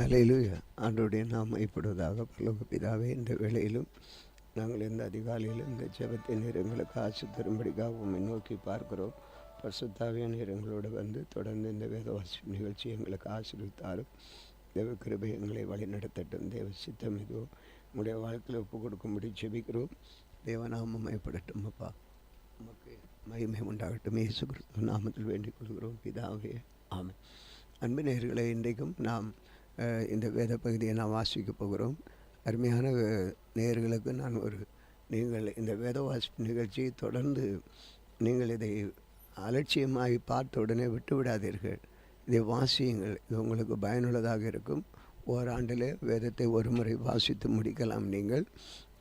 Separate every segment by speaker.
Speaker 1: அல்லேலூயா. ஆண்டவருடைய நாமம் இப்பொழுதாக பரலோக பிதாவே, இந்த வேளையிலும் நாங்கள் இந்த அதிகாலையில் இந்த ஜெபத்தின் நேரங்களுக்கு ஆசி தரும்படிக்காக உம்மை நோக்கி பார்க்கிறோம். பரிசுத்தாவிய நேரங்களோடு வந்து தொடர்ந்து இந்த வேத வாசிப்பு நிகழ்ச்சி எங்களுக்கு ஆசீர்வித்தாலும் தேவ கிருபை எங்களை வழி நடத்தட்டும். தேவ சித்தம் இதுவோ உங்களுடைய வாழ்க்கையில் ஒப்பு கொடுக்கும்படி ஜெபிக்கிறோம். தேவநாமம் மயப்படட்டும். அப்பா உமக்கு மகிமை உண்டாகட்டும். இயேசு கிறிஸ்துவின் நாமத்தில் வேண்டிக் கொள்கிறோம் பிதாவே, ஆமென். அன்பு நேயர்களே, இன்றைக்கும் நாம் இந்த வேத பகுதியை நாம் வாசிக்க போகிறோம். அருமையான நேயர்களுக்கு நான் நீங்கள் இந்த வேத வாசிப்பு நிகழ்ச்சியை தொடர்ந்து நீங்கள் இதை அலட்சியமாகி பார்த்த உடனே விட்டு விடாதீர்கள். இதை வாசியுங்கள். இது உங்களுக்கு பயனுள்ளதாக இருக்கும். ஓராண்டிலே வேதத்தை ஒரு முறை வாசித்து முடிக்கலாம் நீங்கள்.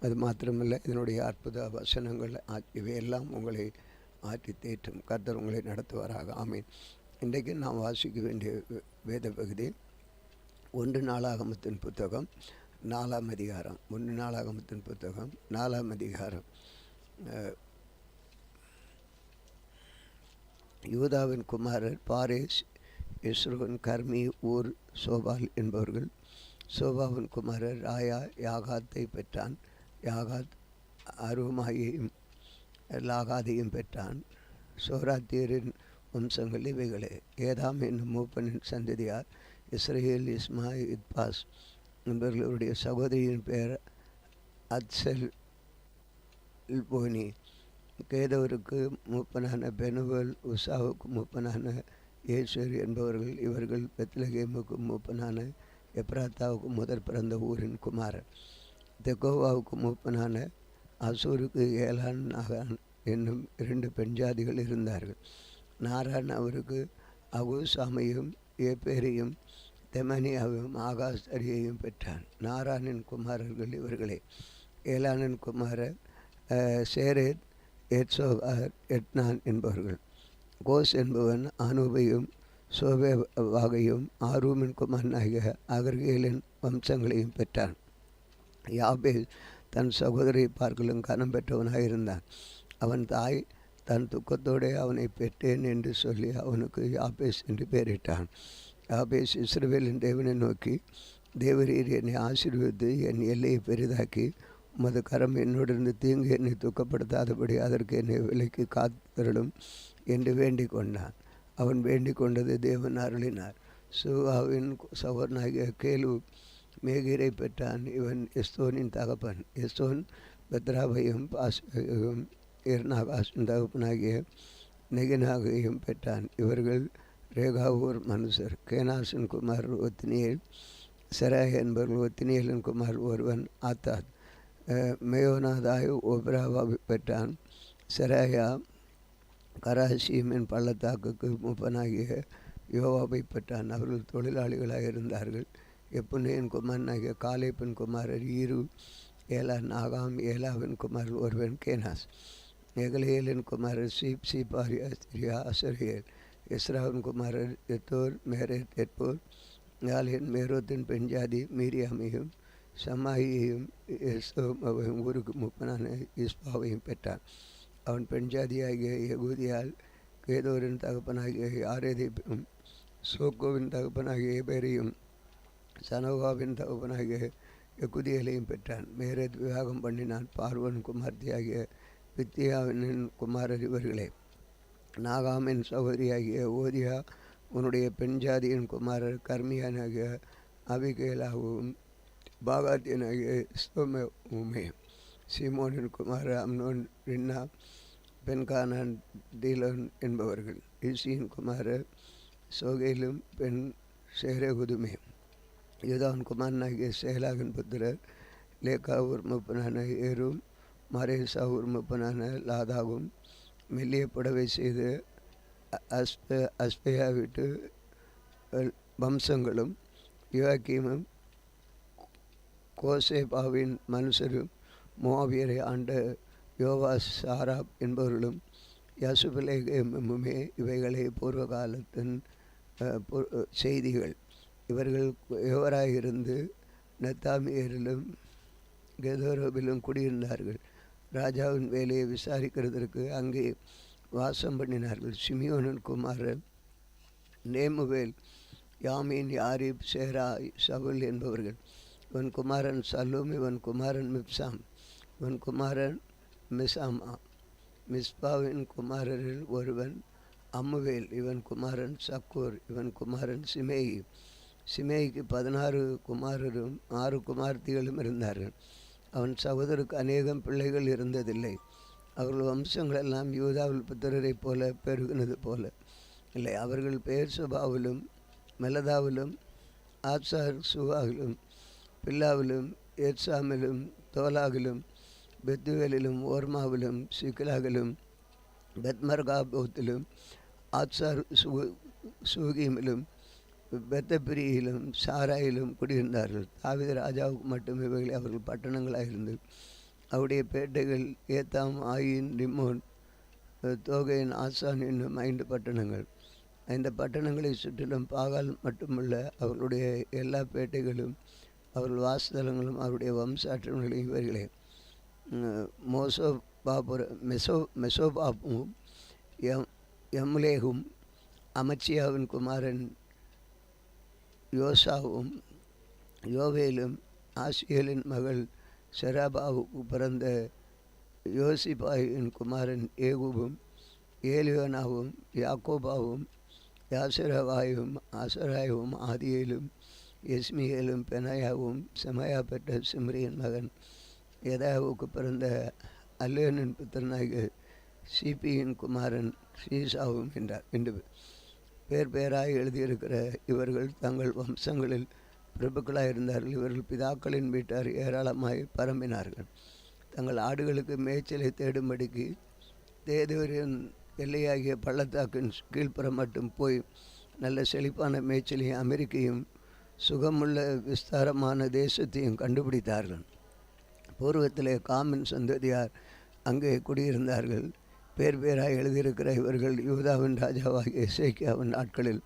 Speaker 1: அது மாத்திரமல்ல, இதனுடைய அற்புத வசனங்கள் இவையெல்லாம் உங்களை ஆற்றி தேற்றும். கர்த்தர் உங்களை நடத்துவாராக. ஆமீன். இன்றைக்கு நாம் வாசிக்க வேண்டிய வேத பகுதி 1 நாளாகமத்தின் புத்தகம் 4ஆம் அதிகாரம். 1 நாளாகமத்தின் புத்தகம் 4ஆம் அதிகாரம். யூதாவின் குமாரர் பாரேஸ், எஸ்ரோன், கர்மி, ஊர், சோபால் என்பவர்கள். சோபாவின் குமாரர் ராயா யாகாத்தை பெற்றான். யாகாத் அருமாயையும் லாகாதையும் பெற்றான். சோராத்தியரின் வம்சங்கள் இவைகளே. ஏதாம் என்னும் மூப்பனின் சந்ததியார் இஸ்ரேல், இஸ்மாயில், இத்பாஸ் என்பவர்களுடைய சகோதரியின் பெயர் அத்சல் போனி. கேதவருக்கு மூப்பனான பெனுவல், உசாவுக்கு மூப்பனான ஏசர் என்பவர்கள். இவர்கள் பெத்லகேமுக்கு மூப்பனான எப்ராத்தாவுக்கு முதற் பிறந்த ஊரின் குமாரர். தெக்கோவாவுக்கு மூப்பனான அசூருக்கு ஏலான் நாகான் என்னும் 2 பெண் ஜாதிகள் இருந்தார்கள். நாரான் அவருக்கு அகூசாமையும் ஏப்பேரையும் தெமனியாவையும் ஆகாஸ்தரியையும் பெற்றான். நாரானின் குமாரர்கள் இவர்களே. ஏலானின் குமாரர் சேரேத், எட்சோகார், எட்னான் என்பவர்கள். கோஸ் என்பவன் அனூபையும் சோபேவாகையும் ஆரூமின் குமாரனாகிய அகர்கேலின் வம்சங்களையும் பெற்றான். யாபேஸ் தன் சகோதரியை பார்க்கலும் கனம் பெற்றவனாக இருந்தான். அவன் தாய் தன் துக்கத்தோடு அவனை பெற்றேன் என்று சொல்லி அவனுக்கு யாபேஸ் என்று பெயரிட்டான். யாபேஸ் இஸ்ரவேலின் தேவனை நோக்கி, தேவரீர் என்னை ஆசீர்வதித்து என் எல்லையை பெரிதாக்கி உமது கரம் என்னோடிருந்து தீங்கு என்னை துக்கப்படுத்தாதபடி அதற்கு என்னை விலைக்கு காத்தருளும் என்று வேண்டிக் கொண்டான். அவன் வேண்டிக் கொண்டது தேவன் அருளினார். சூவாவின் சகோதரனாகிய கேலு மேகீரை பெற்றான். இவன் எஸ்தோனின் தகப்பன். எஸ்தோன் பெத்ராவையும் பாசையும் எர்நாகாசின் தகப்பனாகிய நெகினாகையும் பெற்றான். இவர்கள் ரேகாவூர் மனுஷர். கேனாசின் குமார் ஒத்தினியேல், செராய் என்பவர்கள். ஒத்தினியலின் குமார் ஒருவன் ஆத்தாத். மேயோனாதாய் ஒப்ராவை பெற்றான். செராயா கராசியமின் பள்ளத்தாக்குக்கு மூப்பனாகிய யோவாவை பெற்றான். அவர்கள் தொழிலாளிகளாக இருந்தார்கள். எப்புனேயின் குமாரனாகிய காலேப்பின் குமாரர் ஈரு, ஏலா, நாகாம். ஏலாவின் குமார் ஒருவன் கேனாஸ். எகலேலின் குமாரர் சீப், சீப்பாரியா, சிரியா, அசரியேல். எஸ்ராவின் குமாரர் எத்தோர், மேரேத், எட்போர். யாலின் மேரோத்தின் பெண்ஜாதி மீரியாமையும் சமாயியையும் எஸ்தோமையும் ஊருக்கு மூப்பனான இஸ்பாவையும் பெற்றான். அவன் பெண்ஜாதியாகிய யகூதியால் கேதோரின் தகப்பனாகிய யாரேதையும், சோக்கோவின் தகப்பனாகிய ஏபேரையும், சனோகாவின் தகப்பனாகிய யகுதியலையும் பெற்றான். மேரேத் விவாகம் பண்ணினான். பார்வன் குமார்த்தியாகிய பித்தியாவின் குமாரர் இவர்களே. நாகாமின் சகோதரியாகிய ஓதியா உன்னுடைய பெண்ஜாதியின் குமாரர் கர்மியானாகிய அபிகேலாவும் பாகாத்தியனாகிய ஸ்தோமே. சீமோனின் குமாரர் அம்னோன், ரின்னா, பெண்கானான், தீலோன் என்பவர்கள். இசியின் குமாரர் சோகேலும் பெண் சேரகுதுமே. யூதான் குமாரனாகிய சேலாவின் புத்திரர் லேக்காவூர் மூப்பனான ஏரும், மரேசாவூர் மூப்பனான லாதாவும். மெல்லிய புடவை செய்து அஸ்பேயா விட்டு வம்சங்களும். யோவாக்கீமும் கோசேபாவின் மனுஷரும். மோவாபியரை ஆண்ட யோவாஸ், சாராப் என்பவர்களும். யசுபிலேகமுமே. இவைகளை பூர்வ காலத்தின் செய்திகள். இவர்கள் யோவராயிருந்து நெத்தாமியரிலும் கெதோரோவிலும் குடியிருந்தார்கள். ராஜாவின் வேலையை விசாரிக்கிறதற்கு அங்கே வாசம் பண்ணினார்கள். சிமியோனின் குமாரர் நேமுவேல் யாமீன், யாரிப், சேரா, சவுல் என்பவர்கள். இவன் குமாரன் சல்லூம், இவன் குமாரன் மிப்சாம், இவன் குமாரன் மிசாமா. மிஸ்பாவின் குமாரரில் ஒருவன் அம்முவேல், இவன் குமாரன் சக்கூர், இவன் குமாரன் சிமேயி. சிமேயிக்கு 16 குமாரரும் 6 குமார்த்திகளும் இருந்தார்கள். அவன் சகோதரருக்கு அநேகம் பிள்ளைகள் இருந்ததில்லை. அவர்கள் வம்சங்களெல்லாம் யூதாவில் புத்திரரைப் போல பெருகினது போல இல்லை. அவர்கள் பெயர் சுபாவிலும் மெலதாவிலும் ஆத்சார் சுவாவிலும் பில்லாவிலும் எர்சாமிலும் தோலாகிலும் பெத்துவேலிலும் ஓர்மாவிலும் சிக்லாகிலும் பெத்மர்காபோத்திலும் ஆத்சார் சூகீமிலும் பெத்தபிரியிலும் சாராயிலும் குடியிருந்தார்கள். தாவீது ராஜாவுக்கு மட்டும் இவைகளை அவர்கள் பட்டணங்களாயிருந்து அவருடைய பேட்டைகள் ஏத்தாம், ஆயின், ரிம்மோன், தோகையின், ஆசான் என்னும் 5 பட்டணங்கள். இந்த பட்டணங்களை சுற்றிலும் பாகால் மட்டுமல்ல அவர்களுடைய எல்லா பேட்டைகளும் அவர்கள் வாசஸ்தலங்களும் அவருடைய வம்ச அட்டவணைகளும் இவர்களே. மெசோபாப்பும் எம்லேகும் அமச்சியாவின் குமாரன் யோசாவும் யோவேலும் ஆசியலின் மகள் செராபாவுக்கு பிறந்த யோசிபாயின் குமாரன் ஏகுவும் ஏலியோனாவும் யாக்கோபாவும் யாசரவாயும் ஆசராயும் ஆதியேலும் எஸ்மியேலும் பெனாயாவும் செமாயா பெற்ற சிம்ரியின் மகன் எதாவுக்கு பிறந்த அல்லேனின் புத்திரனாகிய சிபியின் குமாரன் சீசாவும் என்றார். என்று பேர் பேராய் எழுதியிருக்கிற இவர்கள் தங்கள் வம்சங்களில் பிரபுக்களாக இருந்தார்கள். இவர்கள் பிதாக்களின் வீட்டார் ஏராளமாய் பரம்பினார்கள். தங்கள் ஆடுகளுக்கு மேய்ச்சலை தேடும்படிக்கு தேதூரின் எல்லையாகிய பள்ளத்தாக்கின் கீழ்ப்புறம் மட்டும் போய் நல்ல செழிப்பான மேய்ச்சலையும் அமெரிக்கையும் சுகமுள்ள விஸ்தாரமான தேசத்தையும் கண்டுபிடித்தார்கள். பூர்வத்திலே காமின் சந்ததியார் அங்கே குடியிருந்தார்கள். பேர் பேராக எழுதியிருக்கிற இவர்கள் யூதாவின் ராஜாவாகிய எசேக்கியாவின் நாட்களில்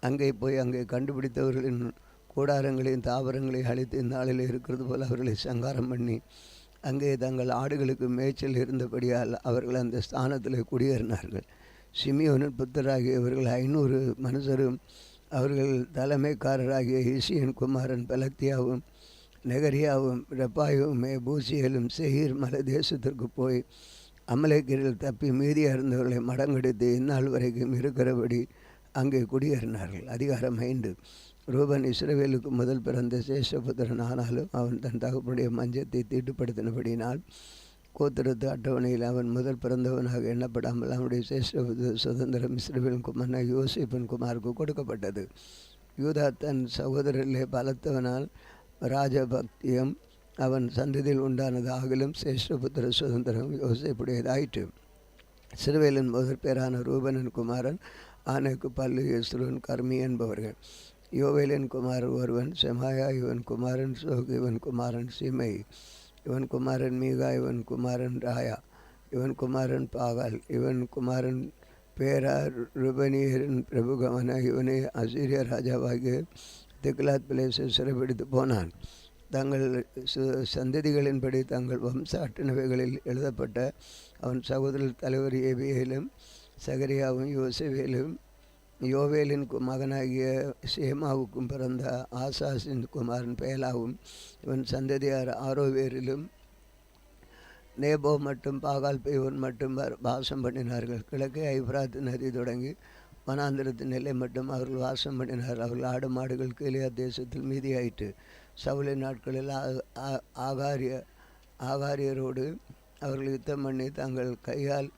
Speaker 1: அங்கே போய் அங்கே கண்டுபிடித்தவர்களின் கூடாரங்களையும் தாவரங்களையும் அழித்து இந்நாளில் இருக்கிறது போல் அவர்களை சங்காரம் பண்ணி அங்கே தங்கள் ஆடுகளுக்கு மேய்ச்சல் இருந்தபடியால் அவர்கள் அந்த ஸ்தானத்தில் குடியேறினார்கள். சிமியோனின் புத்தராகிய இவர்கள் 500 மனுஷரும் அவர்கள் தலைமைக்காரராகிய இசியன் குமாரன் பெலத்தியாவும் நெகரியாவும் ரெப்பாயும் பூசியலும் செஹீர் மலை தேசத்திற்கு போய் அமலேக்கியரில் தப்பி மீதியாக இருந்தவர்களை மடங்கெடுத்து இந்நாள் வரைக்கும் இருக்கிறபடி அங்கே குடியேறினார்கள். அதிகாரம் 5. ரூபன் இஸ்ரவேலுக்கு முதல் பிறந்த சேஷபுத்திரன் ஆனாலும் அவன் தன் தகப்பனுடைய மஞ்சத்தை தீட்டுப்படுத்தினபடினால் கோத்திரத்து அட்டவணையில் அவன் முதல் பிறந்தவனாக எண்ணப்படாமல் அவனுடைய சேஷபுத்திர சுதந்திரம் இஸ்ரவேலின் குமாரனாக யோசேப்பின் குமாருக்கு கொடுக்கப்பட்டது. யூதா தன் சகோதரர்களே பலத்தவனால் ராஜபக்தியம் அவன் சந்ததியில் உண்டானது. ஆகிலும் சேஷ்டபுத்திர சுதந்திரம் யோசேப்புடையதாயிற்று. இஸ்ரவேலின் முதற் பேரான ரூபனின் குமாரன் ஆனேக்கு, பல்லு, எஸ்ரோன், கர்மி என்பவர்கள். யோவேலின் குமாரன் ஒருவன் செமாயா, இவன் குமாரன் சோகு, இவன் குமாரன் சிமை, இவன் குமாரன் மீகா, இவன் குமாரன் ராயா, இவன் குமாரன் பாகால், இவன் குமாரன் பேரா. ருபனியரின் பிரபுகவன இவனை அசீரிய ராஜாவாகிய திக்லாத் பிலேசர் சிறைபிடித்து போனான். தங்கள் சந்ததிகளின்படி தங்கள் வம்ச அட்டவணைகளில் எழுதப்பட்ட அவன் சகோதரர் தலைவர் ஏபியேலும் சகரியாவும் யோசேவேலும் யோவேலின் மகனாகிய சேமாவுக்கும் பிறந்த ஆசாசின் குமாரன் பேலாவும் இவன் சந்ததியார் ஆரோவேரிலும் நேபோ மற்றும் பாகால் பேவன் மட்டும் வாசம் பண்ணினார்கள். கிழக்கே ஐப்ராத் நதி தொடங்கி வனாந்திரத்தின் நிலை மட்டும் அவர்கள் வாசம் பண்ணினார். அவர்கள் ஆடு மாடுகள் கீலியா தேசத்தில் மீதியாயிற்று. சவுலின் நாட்களில் ஆகாரியரோடு அவர்கள் யுத்தம் பண்ணி தங்கள் கையால்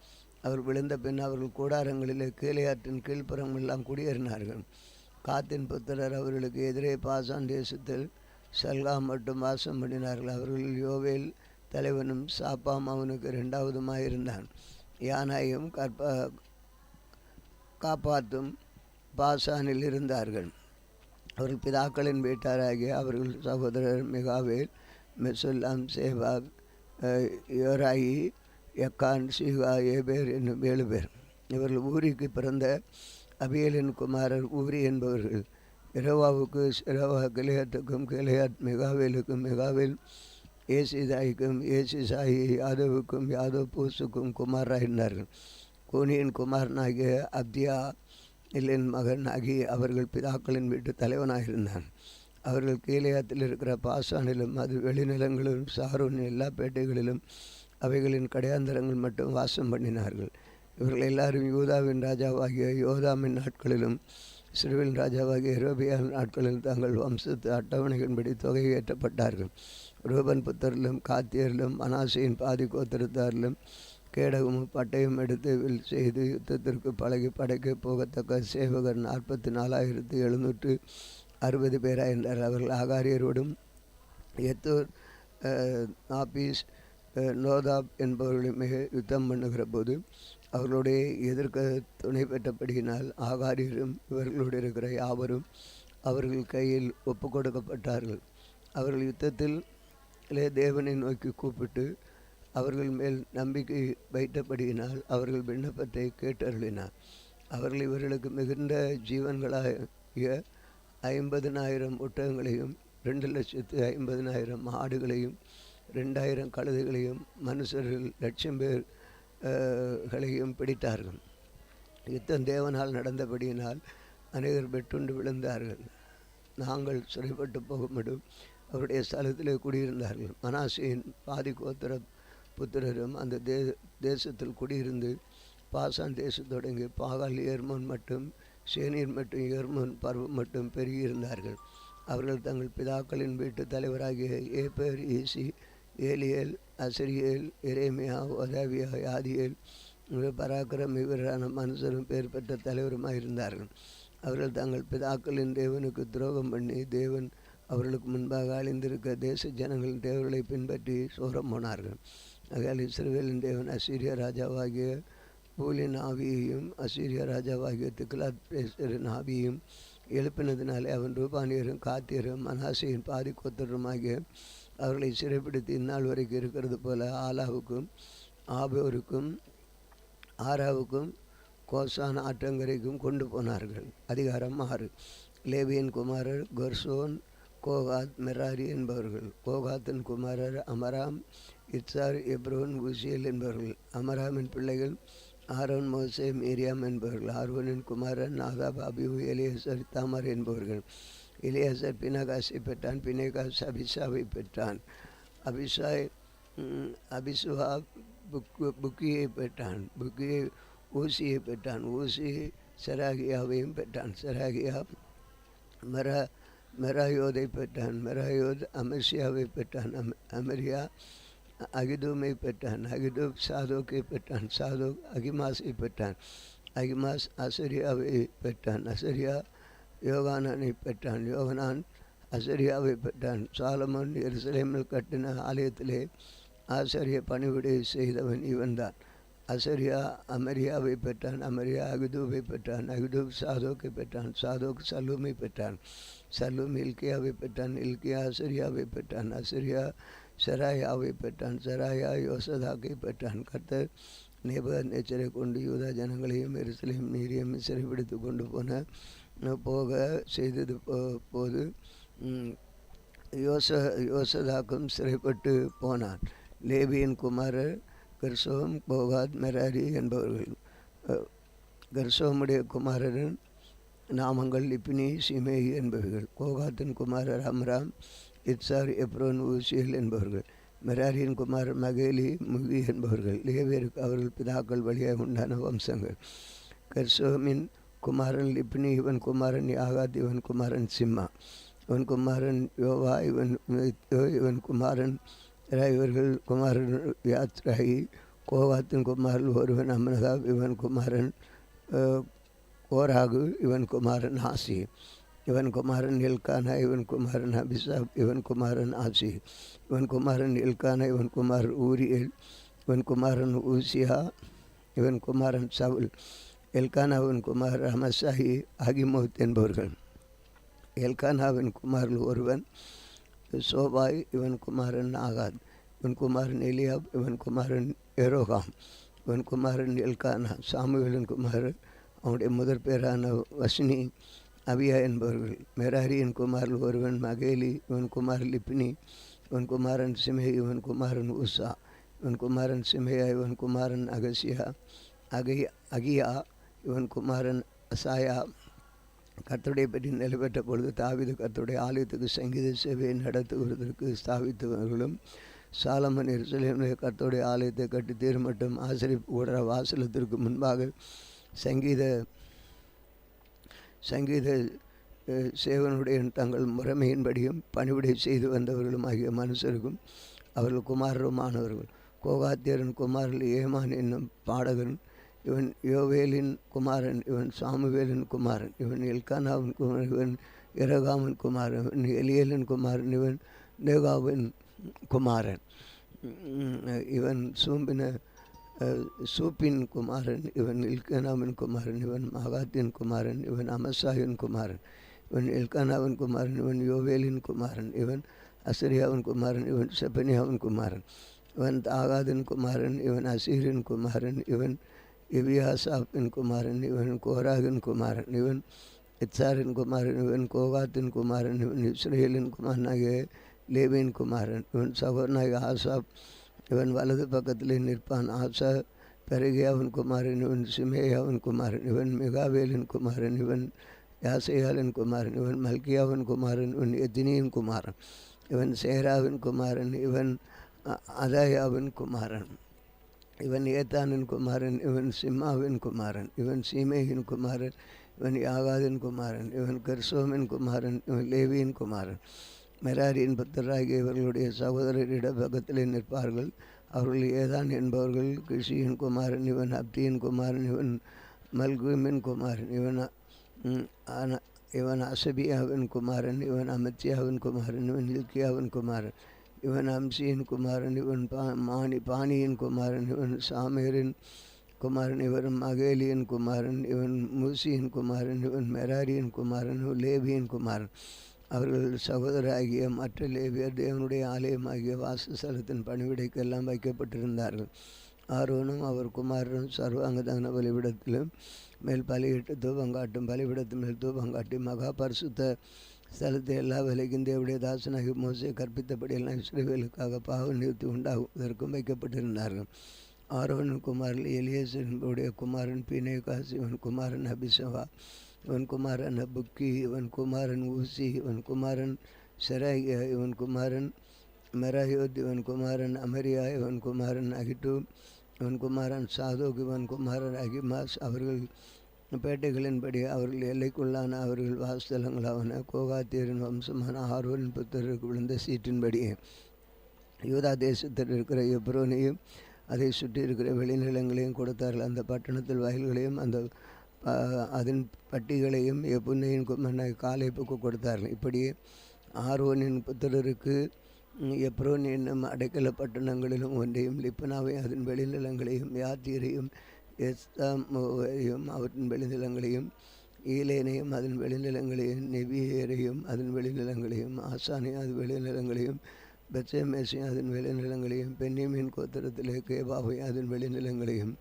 Speaker 1: அவர் விழுந்த பின் அவர்கள் கூடாரங்களிலே கீழையாற்றின் கீழ்ப்புறம் எல்லாம் குடியேறினார்கள். காத்தின் புத்திரர் அவர்களுக்கு எதிரே பாசான் தேசத்தில் சல்கா மட்டும் வாசம் பண்ணினார்கள். அவர்கள் யோவேல் தலைவனும் சாப்பாம் அவனுக்கு 2வதுமாயிருந்தான். யானாயும் காப்பாத்தும் பாசானில் இருந்தார்கள். அவர்கள் பிதாக்களின் வீட்டாராகிய அவர்கள் சகோதரர் மிகாவேல், மெசுல்லாம், சேபாப், யோராயி, எக்கான், சீகா, ஏபேர் என்னும் 7 பேர். இவர்கள் ஊரிக்கு பிறந்த அபியலின் குமாரர் ஊரி என்பவர்கள். இரவாவுக்கு சிரவா, கிளையாத்துக்கும் கிளையாத் மிகாவேலுக்கும் மிகாவேல் ஏசிதாய்க்கும் ஏசிசாயி யாதவுக்கும் யாதவ் பூசுக்கும் குமாராயிருந்தார்கள். கூனியின் குமாரனாகிய அப்தியா இல்லின் மகன் அகி அவர்கள் பிதாக்களின் வீட்டு தலைவனாயிருந்தான். அவர்கள் கீலேயாத்தில் இருக்கிற பாசானிலும் அது வெளிநிலங்களிலும் சாரோனின் எல்லா பேட்டைகளிலும் அவைகளின் கடையாந்தரங்கள் மட்டும் வாசம் பண்ணினார்கள். இவர்கள் எல்லாரும் யூதாவின் ராஜாவாகிய யோதாமின் நாட்களிலும் இஸ்ரவேலின் ராஜாவாகிய யெரொபெயாமின் நாட்களிலும் தங்கள் வம்சத்து அட்டவணைகளின்படி தொகை ஏற்றப்பட்டார்கள். ரூபன் புத்தரிலும் காத்தியரிலும் மனாசையின் பாதி கோத்திரத்தாரிலும் கேடகமும் பட்டயம் எடுத்து வில் செய்து யுத்தத்திற்கு பழகி படைக்க போகத்தக்க சேவகர் 44,760 பேராயிருந்தார். அவர்கள் ஆகாரியரோடும் எத்தூர், நாபீஸ், நோதாப் என்பவர்களுமே யுத்தம் பண்ணுகிற போது அவர்களுடைய எதிர்க்க துணை பெற்றபடியினால் ஆகாரியரும் இவர்களோடு இருக்கிற யாவரும் அவர்கள் கையில் ஒப்பு கொடுக்கப்பட்டார்கள். அவர்கள் யுத்தத்தில் தேவனை நோக்கி கூப்பிட்டு அவர்கள் மேல் நம்பிக்கை வைத்தபடியினால் அவர்கள் விண்ணப்பத்தை கேட்டருளினார். அவர்கள் இவர்களுக்கு மிகுந்த ஜீவன்களாகிய 50,000 ஒட்டகங்களையும் 2,50,000 ஆடுகளையும் 2,000 கழுதைகளையும் மனுஷர்கள் 1,00,000 பேர்களையும் பிடித்தார்கள். யுத்தம் தேவனால் நடந்தபடியினால் அநேகர் வெட்டுண்டு விழுந்தார்கள். நாங்கள் சிறைப்பட்டு போகும்படும் அவருடைய ஸ்தலத்திலே குடியிருந்தார்கள். மனாசேயின் பாதி கோத்திர புத்திரரும் அந்த தேசத்தில் குடியிருந்து பாசான் தேசம் தொடங்கி பாகால் ஏர்மோன் மட்டும் சேனீர் மட்டும் ஏர்மோன் பருவம் மட்டும் பெருகியிருந்தார்கள். அவர்கள் தங்கள் பிதாக்களின் வீட்டு தலைவராகிய ஏப்பேர், ஈசி, ஏலியேல், அசரியேல், எரேமியா, ஒதாவியா, யாதியேல் பராக்கிரம வீரரான மனுஷரும் பேர் பெற்ற தலைவருமாயிருந்தார்கள். அவர்கள் தங்கள் பிதாக்களின் தேவனுக்கு துரோகம் பண்ணி தேவன் அவர்களுக்கு முன்பாக அழிந்திருக்க தேச ஜனங்களின் தேவர்களை பின்பற்றி சோரம் போனார்கள். ஆகையால் இஸ்ரவேலின் தேவன் அசீரிய ராஜாவாகிய பூலின் ஆவியையும் அசீரிய ராஜாவாகிய திக்லாத் பேசரின் ஆவியையும் எழுப்பினதினாலே அவன் ரூபானியரும் காத்தியரும் மனாசையின் பாதி கோத்தருமாகிய அவர்களை சிறைப்பிடித்து இந்நாள் வரைக்கும் இருக்கிறது போல ஆலாவுக்கும் ஆபோருக்கும் ஆராவுக்கும் கோசான் ஆற்றங்கரைக்கும் கொண்டு போனார்கள். அதிகாரம் 6. லேவியின் குமாரர் கெர்சோன், கோகாத், மெராரி என்பவர்கள். கோகாத்தின் குமாரர் அமராம், இத்சார், எப்ரோன், ஊசியல் என்பவர்கள். அமராமின் பிள்ளைகள் ஆரோன், மோசே, மீரியாம் என்பவர்கள். ஆரோனின் குமாரன் நாதாப், அபியூ, எலியேசர், தாமர் என்பவர்கள். எலியாசர் பினகாசை பெற்றான். பினகாஸ் அபிசாவை பெற்றான். அபிசாய் அபிசுவா புக்கியை பெற்றான். புக்கியை ஊசியை பெற்றான். ஊசி செராகியாவையும் பெற்றான். செராகியா மெராயோதை பெற்றான். மெராயோத் அமர்சியாவை பெற்றான். அமரியா அகிதூமை பெற்றான். அகிதூப் சாதோக்கை பெற்றான். சாதோக் அகிமாஸை பெற்றான். அகிமாஸ் அசரியாவை பெற்றான். அசரியா யோகானானை பெற்றான். யோகனான் அசரியாவை பெற்றான். சாலமோன் எருசலேமில் கட்டின ஆலயத்திலே ஆசாரிய பணிவிடை செய்தவன் இவன்தான். அசரியா அமரியாவை பெற்றான். அமரியா அகிதூபை பெற்றான். அகிதூப் சாதோக்கை பெற்றான். சாதோக் சல்லூமை பெற்றான். சல்லூம் இல்கியாவை பெற்றான். இல்கியா அசரியாவை பெற்றான். அசரியா செராயாவை பெற்றான். செராயா யோசதாக்கை பெற்றான். கர்த்தர் நேபுகத்நேச்சரை கொண்டு யூதா ஜனங்களையும் எருசலேம் நீரியம் சிறைப்பிடித்து கொண்டு போக செய்தது போது யோசதாக்கும் சிறைப்பட்டு போனான். லேவியின் குமாரர் கெர்சோம், கோகாத், மெராரி என்பவர்கள். கெர்சோமுடைய குமாரரின் நாமங்கள் லிப்னி, சிமேயி என்பவர்கள். கோகாத்தின் குமாரர் அம்ராம், இத்சார், எப்ரோன், ஊசியல் என்பவர்கள். மெராரியின் குமாரர் மகேலி, முகி என்பவர்கள். லேவியருக்கு அவர்கள் பிதாக்கள் வழியாக உண்டான வம்சங்கள். கெர்சோமின் குமாரன் லிப்னி, இவன் குமாரன் யாகாத், இவன் குமாரன் சிம்மா, இவன் குமாரன் யோவா, இவன் குமாரன் இவர்கள் குமாரன் யாத்ராயி. கோகாத்தின் குமாரன் ஒருவன் அம்னதாப், இவன் குமாரன் கோராகு, இவன் குமாரன் ஆசி, இவன் குமாரன் எல்கானா, இவன் குமாரன் அபிசாப், இவன் குமாரன் ஆசி, இவன் குமாரன் எல்கானா, இவன் குமாரன் ஊரியல், இவன் குமாரன் ஊசியா, இவன் குமாரன் சவுல். எல்கானாவின் குமாரன் அமசாயி, அகிமோத் என்பவர்கள். எல்கானாவின் குமாரன் ஒருவன் சோபாய், இவன் குமாரன் ஆகாத், இவன் குமாரன் எலியாப், இவன் குமாரன் எரோகாம், இவன் குமாரன் எல்கானா. சாமுவேலின் குமாரன் அவனுடைய முதற் பேரான வஸ்னி, அபியா என்பவர்கள். மெராரியின் குமாரன் ஒருவன் மகேலி, இவன் குமாரன் லிப்னி, இவன் குமாரன் சிமே, இவன் குமாரன் உஷா, இவன் குமாரன் சிமையா, இவன் குமாரன் அகசியா, அகியா, இவன் குமாரன் அசாயா கர்த்தருடைய பற்றி நிலைபெற்ற பொழுது தாவீது கர்த்தருடைய ஆலயத்துக்கு சங்கீத சேவையை நடத்துவதற்கு ஸ்தாபித்தவர்களும், சாலமன் எருசலேமிலே கர்த்தருடைய ஆலயத்தை கட்டி தீர்மட்டும் ஆசரிப்பு கூடுற வாசலத்திற்கு முன்பாக சங்கீத சேவனுடைய தங்கள் முறைமையின்படியும் பணிவிடை செய்து வந்தவர்களும் ஆகிய மனுஷருக்கும் அவர்கள் குமாரருமானவர்கள். கோகாத்தியரின் குமாரன் ஏமான் என்னும் பாடகன், இவன் யோவேலின் குமாரன், இவன் சாமுவேலின் குமாரன், இவன் எல்கானாவின் குமாரன், இவன் இரகாமின் குமாரன், இவன் எலியலின் குமாரன், இவன் நேகாவின் குமாரன், இவன் சூப்பின் குமாரன், இவன் எல்கானாவின் குமாரன், இவன் மகாத்தின் குமாரன், இவன் அமசாயின் குமாரன், இவன் எல்கானாவின் குமாரன், இவன் யோவேலின் குமாரன், இவன் அசரியாவின் குமாரன், இவன் செப்பனியாவின் குமாரன், இவன் தாகாதின் குமாரன், இவன் அசீரின் குமாரன், இவன் எபியாசாப்பின் குமாரன், இவன் கோராகின் குமாரன், இவன் இத்சாரின் குமாரன், இவன் கோகாத்தின் குமாரன், இவன் இஸ்ரேலின் குமாரனாகிய லேவியின் குமாரன், இவன் சகோதரனாகிய ஆசாப், இவன் வலது பக்கத்திலே நிற்பான். ஆசா பெருகியாவின் குமாரன், இவன் சிமேயாவின் குமாரன், இவன் மிகாவேலின் குமாரன், இவன் யாசையாலின் குமாரன், இவன் மல்கியாவின் குமாரன், இவன் எத்தினியின் குமாரன், இவன் சேராவின் குமாரன், இவன் அதாயாவின் குமாரன், இவன் ஏத்தானின் குமாரன், இவன் சிம்மாவின் குமாரன், இவன் சீமேயின் குமாரன், இவன் யாகாதின் குமாரன், இவன் கெர்சோமின் குமாரன், இவன் லேவியின் குமாரன். மெராரியின் புத்தராகிய இவர்களுடைய சகோதரரிட பக்கத்திலே நிற்பார்கள். அவர்கள் ஏதான் என்பவர்கள் கிஷியின் குமாரன், இவன் அப்தியின் குமாரன், இவன் மல்குமின் குமாரன், இவன் அசபியாவின் குமாரன், இவன் அமத்யாவின் குமாரன், இவன் இல்கியாவின் குமாரன், இவன் அம்சியின் குமாரன், இவன் பானியின் குமாரன், இவன் சாமேரின் குமாரன், இவன் மகேலியின் குமாரன், இவன் மூசியின் குமாரன், இவன் மெராரியின் குமாரன், இவன் லேவியின் குமாரன். அவர்கள் சகோதராகிய மற்ற லேவியர் தேவனுடைய ஆலயமாகிய வாசஸ்தலத்தின் பணிவிடைக்கெல்லாம் வைக்கப்பட்டிருந்தார்கள். ஆரோனும் அவர் குமாரரும் சர்வாங்க தகன பலிபிடத்திலும் மேல் பலியிட்டு தூபங்காட்டும் பலிபிடத்து மேல் தூபங்காட்டி மகா பரிசுத்த ஸ்தலத்தை எல்லா வேலைக்கும் தேவனுடைய தாசனாகி மோசே கற்பித்தபடியெல்லாம் இஸ்ரவேலுக்காக பாவ நிவர்த்தி உண்டாகுவதற்கும் வைக்கப்பட்டிருந்தார்கள். ஆரோனின் குமாரில் எலியேசனுடைய குமாரன் பினேகாஸ், இவன் குமாரன் அபிசவா, இவன் குமாரன் புக்கி, இவன் குமாரன் ஊசி, இவன் குமாரன் செராகியா, இவன் குமாரன் மெராயோத், இவன் குமாரன் அமரியா, இவன் குமாரன் அகிட்டு, இவன் குமாரன் சாதோக், இவன் குமாரன் அகிமாஸ். அவர்கள் பேட்டைகளின்படி அவர்கள் எல்லைக்குள்ளான அவர்கள் வாசஸ்தலங்களாவன. கோகாத்தியரின் வம்சமான ஆரோனின் புத்தருக்கு விழுந்த சீட்டின்படியே யூதா தேசத்தில் இருக்கிற எப்ரோனையும் அதை சுற்றி இருக்கிற வெளிநிலங்களையும் கொடுத்தார்கள். அந்த பட்டணத்தில் வயல்களையும் அதன் பட்டிகளையும் எப்புன்னையின் குமாரனாகிய காலேப்புக்கு கொடுத்தார்கள். இப்படியே ஆரோனின் புத்திரருக்கு எப்ரோன் என்னும் அடைக்கல பட்டணங்களிலும் ஒன்றையும், லிப்னாவை அதன் வெளிநிலங்களையும், யாத்தீரையும், எஸ்தாமோவையும் அவற்றின் வெளிநிலங்களையும், ஈலேனையும் அதன் வெளிநிலங்களையும், நெபியேரையும் அதன் வெளிநிலங்களையும், ஆசானையும் அதன் வெளிநிலங்களையும், பெத்சேமேசையும் அதன் வெளிநிலங்களையும், பென்னியமின் கோத்திரத்திலே கேபாவையும் அதன் வெளிநிலங்களையும்,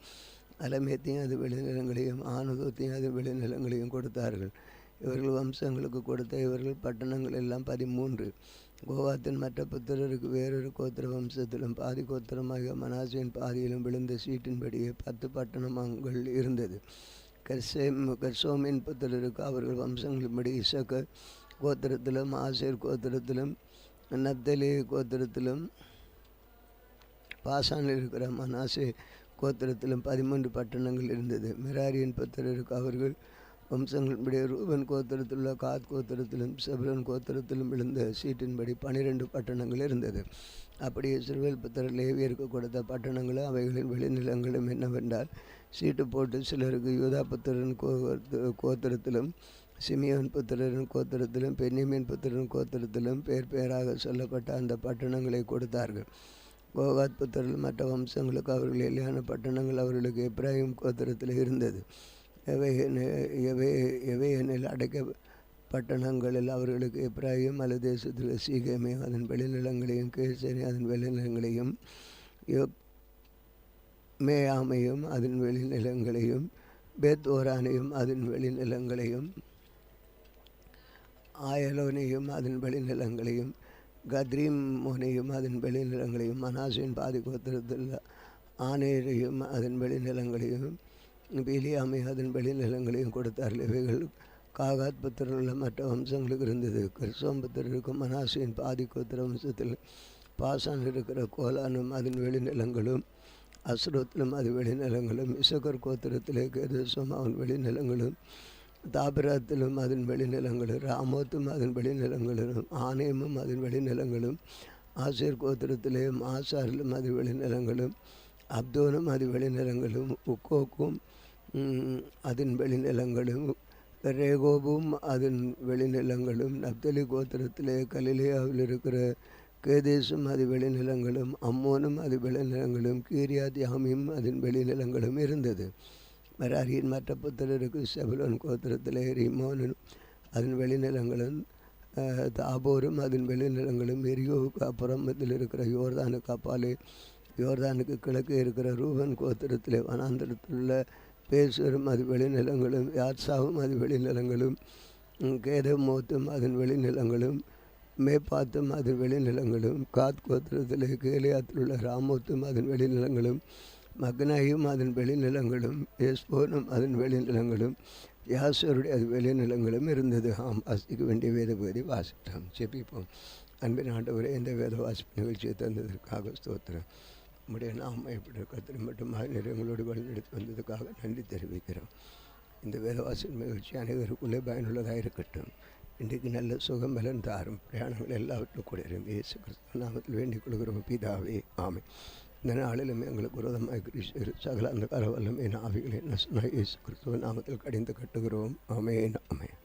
Speaker 1: அலமேத்தையும் அது வெளிநிலங்களையும், ஆனதோத்தையும் அது வெளிநிலங்களையும் கொடுத்தார்கள். இவர்கள் வம்சங்களுக்கு கொடுத்த இவர்கள் பட்டணங்கள் எல்லாம் 13. கோவாத்தின் மற்ற புத்திரருக்கு வேறொரு கோத்திர வம்சத்திலும் பாதி கோத்திரமாகிய மனாசேயின் பாதியிலும் விழுந்த சீட்டின்படியே 10 பட்டணங்கள் இருந்தது. கெர்சோமின் புத்திரருக்கு அவர்கள் வம்சங்களின்படி இசக்கர் கோத்திரத்திலும், ஆசேர் கோத்திரத்திலும், நப்தலி கோத்திரத்திலும், பாசானில் இருக்கிற மனாசே கோத்திரத்திலும் 13 பட்டணங்கள் இருந்தது. மெராரியின் புத்திரருக்கு அவர்கள் வம்சங்களின்படி ரூபன் கோத்திரத்திலுள்ள காத் கோத்திரத்திலும் செபுலோன் கோத்திரத்திலும் விழுந்த சீட்டின்படி 12 பட்டணங்கள் இருந்தது. அப்படியே இஸ்ரவேல் புத்திரர் லேவியருக்கு கொடுத்த பட்டணங்களும் அவைகளின் வெளிநிலங்களும் என்னவென்றால், சீட்டு போட்டு சிலருக்கு யூதா புத்திரன் கோத்திரத்திலும், சிமியோன் புத்திரரின் கோத்திரத்திலும், பென்னியமின் புத்திரன் கோத்திரத்திலும் பேர் பேராக சொல்லப்பட்ட அந்த பட்டணங்களை கொடுத்தார்கள். கோகாத் புத்திரர்கள் மற்ற வம்சங்களுக்கு அவர்கள் எல்லையான பட்டணங்கள் அவர்களுக்கு எப்ராயிம் கோத்திரத்தில் இருந்தது. எவையெனில் அடைக்க பட்டணங்களில் அவர்களுக்கு எப்ராயிம் மலை தேசத்தில் சீகேமையும் அதன் வெளிநிலங்களையும், கேசேரி அதன் வெளிநிலங்களையும், மேயாமையும் அதன் வெளிநிலங்களையும், பேத் ஓரானையும் அதன் வெளிநிலங்களையும், ஆயலோனையும் அதன் வெளிநிலங்களையும், கத்ரீமோனையும் அதன் வெளிநிலங்களையும், மனாசின் பாதி கோத்திரத்தில் ஆனேரையும் அதன் வெளிநிலங்களையும், பீலியாமை அதன் வெளிநிலங்களையும் கொடுத்தார்கள். இவைகள் காகாத் புத்திரருள்ள மற்ற வம்சங்களுக்கு இருந்தது. கெர்சோம் புத்திரருக்கும் மனாசேயின் பாதி கோத்திர வம்சத்தில் பாசான் இருக்கிற கோலானும் அதன் வெளிநிலங்களும், அஸ்ரோத்திலும் அது வெளிநிலங்களும், இசக்கர் கோத்திரத்திலே கேதேசும் அவன் வெளிநிலங்களும், தாபிராத்திலும் அதன் வெளிநிலங்களும், ராமோத்தும் அதன் வெளிநிலங்களும், ஆனேமும் அதன் வெளிநிலங்களும், ஆசேர் கோத்திரத்திலே ஆசாரிலும் அது வெளிநிலங்களும், அப்தோனும் அது வெளிநிலங்களும், உக்கோக்கும் அதன் வெளிநிலங்களும், ரேகோபும் அதன் வெளிநிலங்களும், நப்தலி கோத்திரத்திலே கலிலேயாவில் இருக்கிற கேதேசும் அது வெளிநிலங்களும், அம்மோனும் அது வெளிநிலங்களும், கீரியாத் யாமீம் அதன் வெளிநிலங்களும் இருந்தது. மெராரியின் மற்ற புத்திரருக்கு செபுலோன் கோத்திரத்திலே ரிமோனும் அதன் வெளிநிலங்களும், தாபோரும் அதன் வெளிநிலங்களும், எரியோவுக்கு அப்புறமத்தில் இருக்கிற யோர்தானுக்கு அப்பாலே யோர்தானுக்கு கிழக்கு இருக்கிற ரூபன் கோத்திரத்திலே வனாந்தரத்தில் உள்ள பேசரும் அது வெளிநிலங்களும், யாத்சாவும் அது வெளிநிலங்களும், கேதமோத்தும் அதன் வெளிநிலங்களும், மேப்பாத்தும் அதன் வெளிநிலங்களும், காத் கோத்திரத்திலே கேலியாத்தில் உள்ள ராமோத்தும் அதன் வெளிநிலங்களும், மக்னாயும் அதன் வெளிநிலங்களும், எஸ்போனும் அதன் வெளிநிலங்களும், யாசருடைய அது வெளிநிலங்களும் இருந்தது. வாசிக்க வேண்டிய வேத பகுதி வாசித்தோம். ஜெபிப்போம். அன்பின் ஆண்டவரே, இந்த வேத வாசிப்பு நிகழ்ச்சியை தந்ததற்காக ஸ்தோத்திரம். நம்முடைய நாம எப்படி கத்திரி மட்டும் எங்களோடு வழிநடத்தி வந்ததுக்காக நன்றி தெரிவிக்கிறோம். இந்த வேதவாசின் நிகழ்ச்சி அனைவருக்குள்ளே பயனுள்ளதாக இருக்கட்டும். இன்றைக்கு நல்ல சுகம் பலன் தாரும் பிரயாணங்கள் எல்லாவற்றும் கூட இயேசு கிறிஸ்துவ நாமத்தில் வேண்டிக் கொள்கிறோம் பிதாவே, ஆமென். இந்த நாளிலும் எங்களுக்கு விரோதமாக சகல அந்த கரவல்லமே ஆவிகளை இயேசு கிறிஸ்துவ நாமத்தில் கடிந்து கட்டுகிறோம். ஆமென், ஆமென்.